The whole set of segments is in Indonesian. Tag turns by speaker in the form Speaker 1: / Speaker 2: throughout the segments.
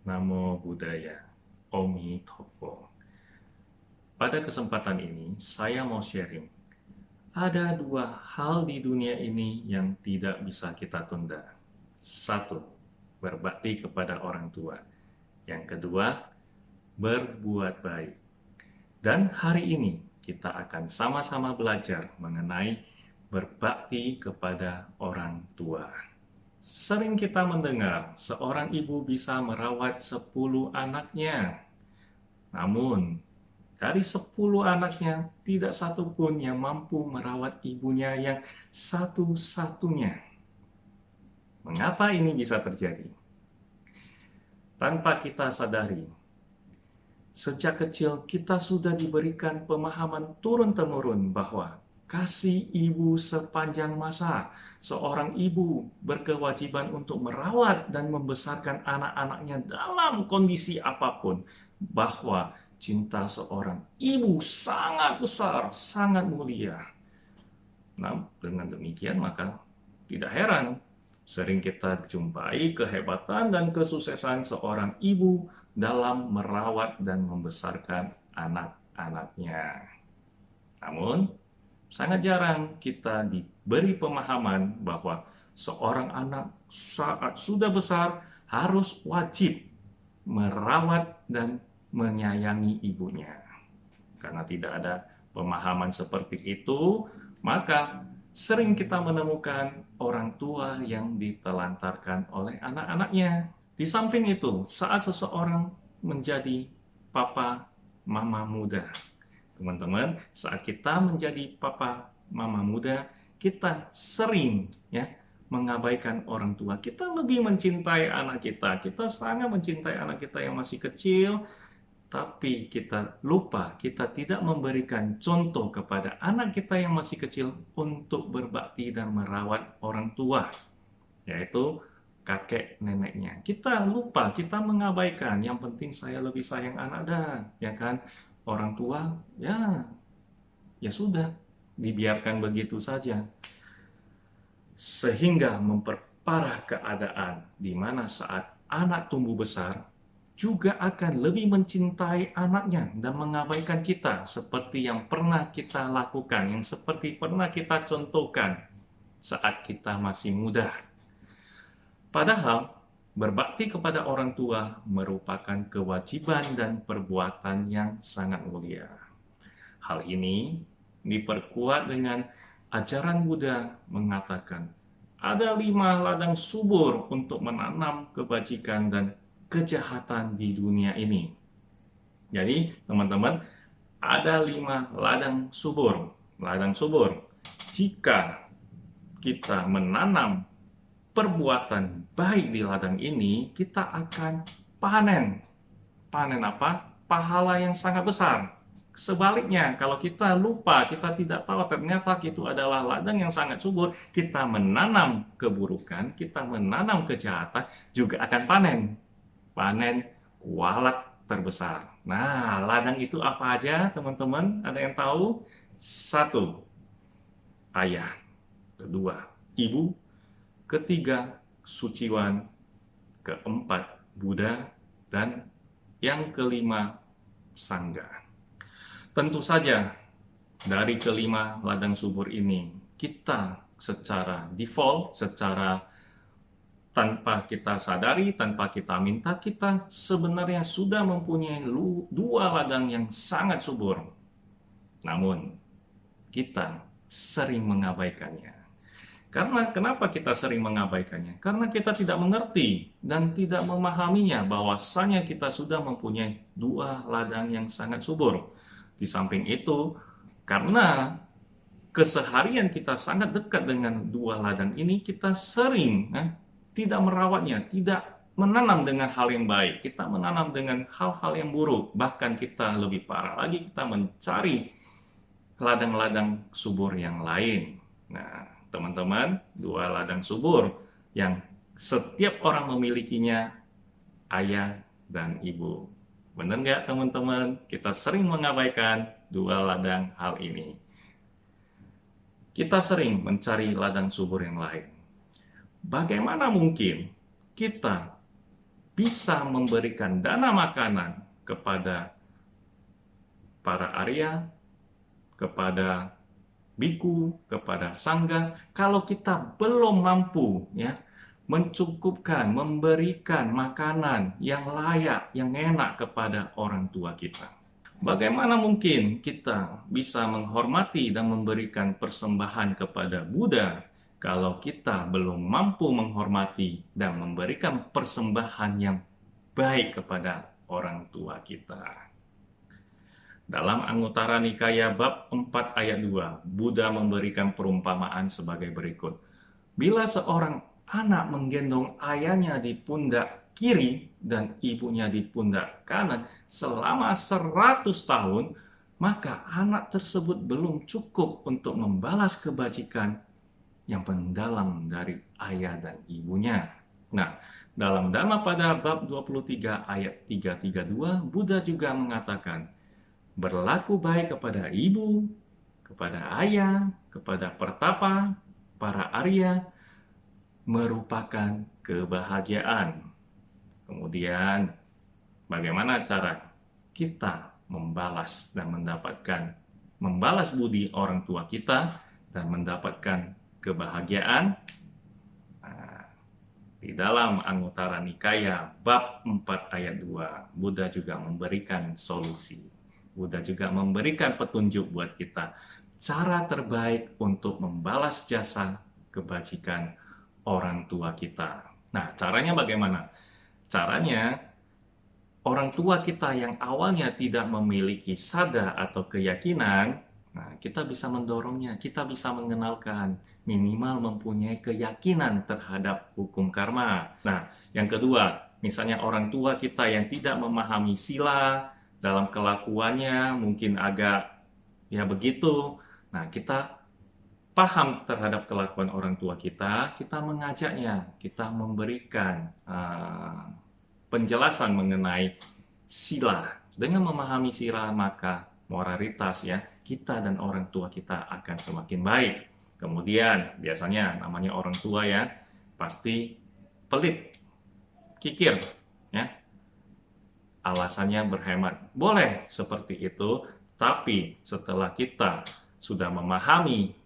Speaker 1: Namo Buddhaya, Omi Toppo. Pada kesempatan ini, saya mau sharing. Ada dua hal di dunia ini yang tidak bisa kita tunda. Satu, berbakti kepada orang tua. Yang kedua, berbuat baik. Dan hari ini kita akan sama-sama belajar mengenai berbakti kepada orang tua. Sering kita mendengar seorang ibu bisa merawat 10 anaknya. Namun, dari 10 anaknya, tidak satu pun yang mampu merawat ibunya yang satu-satunya. Mengapa ini bisa terjadi? Tanpa kita sadari, sejak kecil kita sudah diberikan pemahaman turun-temurun bahwa kasih ibu sepanjang masa. Seorang ibu berkewajiban untuk merawat dan membesarkan anak-anaknya dalam kondisi apapun. Bahwa cinta seorang ibu sangat besar, sangat mulia. Nah, dengan demikian maka tidak heran sering kita jumpai kehebatan dan kesuksesan seorang ibu dalam merawat dan membesarkan anak-anaknya. Namun, sangat jarang kita diberi pemahaman bahwa seorang anak saat sudah besar harus wajib merawat dan menyayangi ibunya. Karena tidak ada pemahaman seperti itu, maka sering kita menemukan orang tua yang ditelantarkan oleh anak-anaknya. Di samping itu, saat seseorang menjadi papa mama muda, teman-teman, saat kita menjadi papa mama muda, kita sering mengabaikan orang tua. Kita lebih mencintai anak kita. Kita sangat mencintai anak kita yang masih kecil, tapi kita lupa, kita tidak memberikan contoh kepada anak kita yang masih kecil untuk berbakti dan merawat orang tua, yaitu kakek neneknya. Kita lupa, kita mengabaikan. Yang penting saya lebih sayang anak dah, ya kan? Orang tua, ya sudah, dibiarkan begitu saja. Sehingga memperparah keadaan di mana saat anak tumbuh besar, juga akan lebih mencintai anaknya dan mengabaikan kita seperti yang pernah kita lakukan, yang seperti pernah kita contohkan saat kita masih muda. Padahal, berbakti kepada orang tua merupakan kewajiban dan perbuatan yang sangat mulia. Hal ini diperkuat dengan ajaran Buddha mengatakan, ada 5 ladang subur untuk menanam kebajikan dan kejahatan di dunia ini. Jadi, teman-teman, ada 5 ladang subur. Ladang subur. Jika kita menanam perbuatan baik di ladang ini, kita akan panen. Panen apa? Pahala yang sangat besar. Sebaliknya, kalau kita lupa, kita tidak tahu ternyata itu adalah ladang yang sangat subur, kita menanam keburukan, kita menanam kejahatan, juga akan panen. Panen kualat terbesar. Nah, ladang itu apa aja, teman-teman? Ada yang tahu? Satu, ayah. Kedua, ibu. Ketiga, suciwan. Keempat, Buddha. Dan yang kelima, sangga. Tentu saja, dari kelima ladang subur ini, kita secara default, secara tanpa kita sadari, tanpa kita minta, kita sebenarnya sudah mempunyai 2 ladang yang sangat subur. Namun, kita sering mengabaikannya. Karena kenapa kita sering mengabaikannya? Karena kita tidak mengerti dan tidak memahaminya bahwasanya kita sudah mempunyai 2 ladang yang sangat subur. Di samping itu, karena keseharian kita sangat dekat dengan 2 ladang ini, kita sering tidak merawatnya, tidak menanam dengan hal yang baik. Kita menanam dengan hal-hal yang buruk. Bahkan kita lebih parah lagi, kita mencari ladang-ladang subur yang lain. Nah, teman-teman, 2 ladang subur yang setiap orang memilikinya, ayah dan ibu. Benar nggak, teman-teman? Kita sering mengabaikan 2 ladang hal ini. Kita sering mencari ladang subur yang lain. Bagaimana mungkin kita bisa memberikan dana makanan kepada para Arya, kepada biku, kepada sangga, kalau kita belum mampu ya mencukupkan, memberikan makanan yang layak, yang enak kepada orang tua kita. Bagaimana mungkin kita bisa menghormati dan memberikan persembahan kepada Buddha kalau kita belum mampu menghormati dan memberikan persembahan yang baik kepada orang tua kita? Dalam Anguttara Nikaya bab 4 ayat 2, Buddha memberikan perumpamaan sebagai berikut. Bila seorang anak menggendong ayahnya di pundak kiri dan ibunya di pundak kanan selama 100 tahun, maka anak tersebut belum cukup untuk membalas kebajikan yang mendalam dari ayah dan ibunya. Nah, dalam Dhammapada bab 23 ayat 332, Buddha juga mengatakan, berlaku baik kepada ibu, kepada ayah, kepada pertapa, para Arya, merupakan kebahagiaan. Kemudian, bagaimana cara kita membalas dan membalas budi orang tua kita dan mendapatkan kebahagiaan? Nah, di dalam Anguttara Nikaya bab 4 ayat 2, Buddha juga memberikan solusi. Buddha juga memberikan petunjuk buat kita cara terbaik untuk membalas jasa kebajikan orang tua kita. Nah, caranya bagaimana? Caranya, orang tua kita yang awalnya tidak memiliki sada atau keyakinan, nah, kita bisa mendorongnya, kita bisa mengenalkan, minimal mempunyai keyakinan terhadap hukum karma. Nah, yang kedua, misalnya orang tua kita yang tidak memahami sila, dalam kelakuannya mungkin agak ya begitu. Nah, kita paham terhadap kelakuan orang tua kita mengajaknya, kita memberikan penjelasan mengenai sila. Dengan memahami sila, maka moralitas ya, kita dan orang tua kita akan semakin baik. Kemudian, biasanya namanya orang tua ya, pasti pelit, kikir, ya. Alasannya berhemat. Boleh seperti itu, tapi setelah kita sudah memahami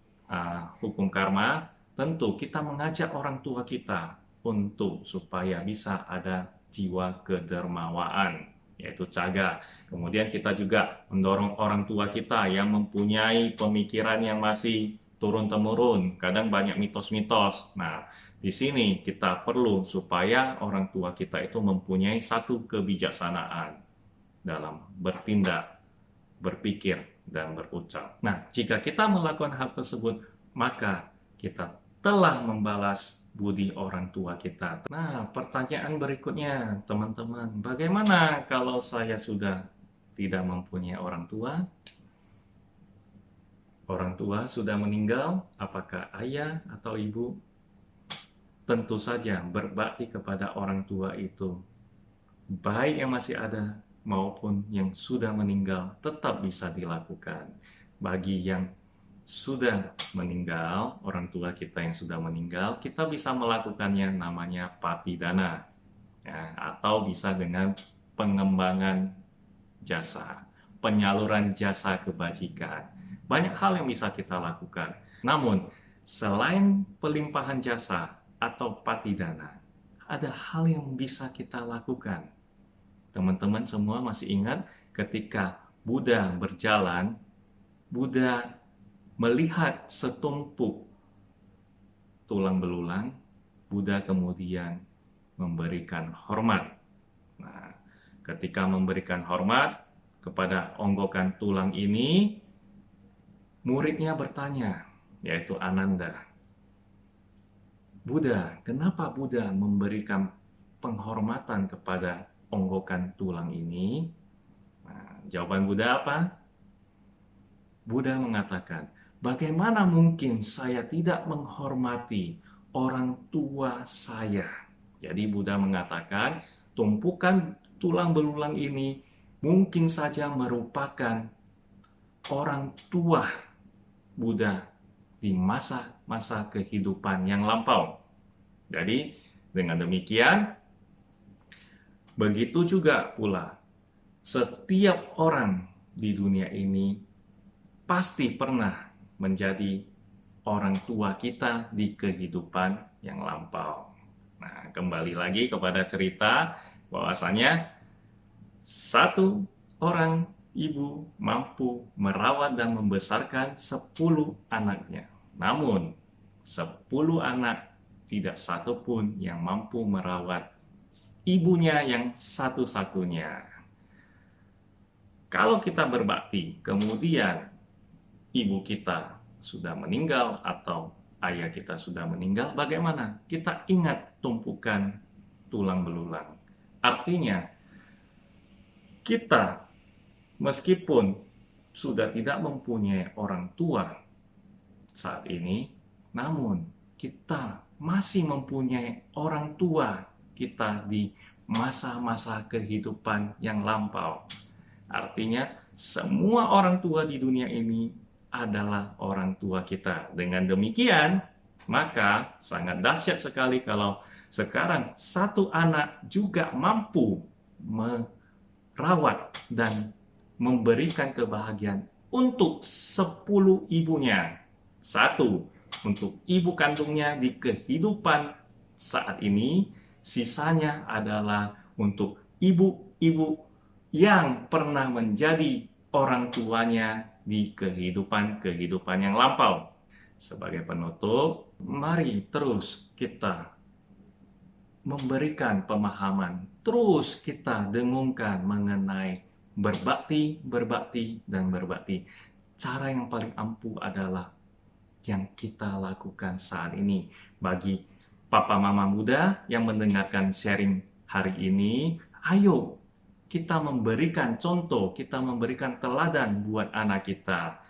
Speaker 1: hukum karma, tentu kita mengajak orang tua kita untuk supaya bisa ada jiwa kedermawaan, yaitu caga. Kemudian kita juga mendorong orang tua kita yang mempunyai pemikiran yang masih turun-temurun, kadang banyak mitos-mitos. Nah, di sini kita perlu supaya orang tua kita itu mempunyai satu kebijaksanaan dalam bertindak, berpikir, dan berucap. Nah, jika kita melakukan hal tersebut, maka kita telah membalas budi orang tua kita. Nah, pertanyaan berikutnya, teman-teman, bagaimana kalau saya sudah tidak mempunyai orang tua? Orang tua sudah meninggal, apakah ayah atau ibu? Tentu saja berbakti kepada orang tua itu, baik yang masih ada maupun yang sudah meninggal, tetap bisa dilakukan. Bagi yang sudah meninggal, orang tua kita yang sudah meninggal, kita bisa melakukannya namanya patidana, ya, atau bisa dengan pengembangan jasa, penyaluran jasa kebajikan. Banyak hal yang bisa kita lakukan. Namun, selain pelimpahan jasa atau patidana, ada hal yang bisa kita lakukan. Teman-teman semua masih ingat ketika Buddha berjalan, Buddha melihat setumpuk tulang belulang, Buddha kemudian memberikan hormat. Nah, ketika memberikan hormat kepada onggokan tulang ini, muridnya bertanya, yaitu Ananda, Buddha, kenapa Buddha memberikan penghormatan kepada onggokan tulang ini? Nah, jawaban Buddha apa? Buddha mengatakan, bagaimana mungkin saya tidak menghormati orang tua saya? Jadi Buddha mengatakan, tumpukan tulang belulang ini mungkin saja merupakan orang tua Buddha di masa-masa kehidupan yang lampau. Jadi, dengan demikian, Begitu juga pula, setiap orang di dunia ini pasti pernah menjadi orang tua kita di kehidupan yang lampau. Nah, kembali lagi kepada cerita bahwasanya satu orang ibu mampu merawat dan membesarkan 10 anaknya. Namun, 10 anak tidak satu pun yang mampu merawat ibunya yang satu-satunya. Kalau kita berbakti, kemudian ibu kita sudah meninggal atau ayah kita sudah meninggal, bagaimana? Kita ingat tumpukan tulang belulang. Artinya, kita meskipun sudah tidak mempunyai orang tua saat ini, namun kita masih mempunyai orang tua kita di masa-masa kehidupan yang lampau. Artinya, semua orang tua di dunia ini adalah orang tua kita. Dengan demikian, maka sangat dahsyat sekali kalau sekarang satu anak juga mampu merawat dan memberikan kebahagiaan untuk 10 ibunya. Satu, untuk ibu kandungnya di kehidupan saat ini, sisanya adalah untuk ibu-ibu yang pernah menjadi orang tuanya di kehidupan yang lampau. Sebagai penutup, mari terus kita memberikan pemahaman, terus kita dengungkan mengenai berbakti, berbakti, dan berbakti. Cara yang paling ampuh adalah yang kita lakukan saat ini. Bagi papa mama muda yang mendengarkan sharing hari ini, ayo kita memberikan contoh, kita memberikan teladan buat anak kita.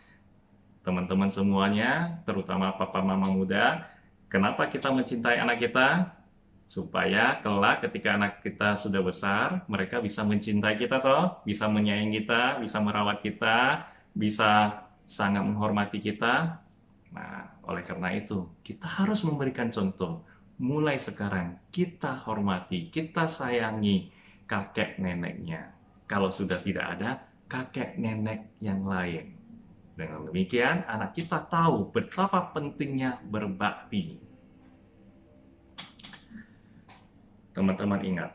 Speaker 1: Teman-teman semuanya, terutama papa mama muda, kenapa kita mencintai anak kita? Supaya kelak ketika anak kita sudah besar, mereka bisa mencintai kita toh, bisa menyayangi kita, bisa merawat kita, bisa sangat menghormati kita. Nah, oleh karena itu, kita harus memberikan contoh. Mulai sekarang, kita hormati, kita sayangi kakek neneknya. Kalau sudah tidak ada, kakek nenek yang lain. Dengan demikian, anak kita tahu betapa pentingnya berbakti. Teman-teman ingat,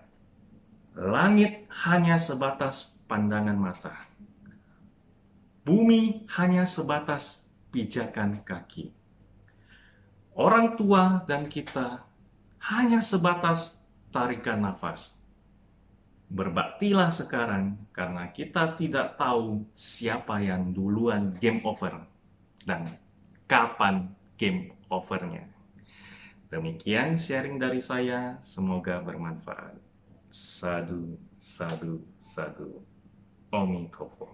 Speaker 1: langit hanya sebatas pandangan mata. Bumi hanya sebatas pijakan kaki. Orang tua dan kita hanya sebatas tarikan nafas. Berbaktilah sekarang karena kita tidak tahu siapa yang duluan game over dan kapan game overnya. Demikian sharing dari saya, semoga bermanfaat. Sadu, sadu, sadu. Omi Tofo.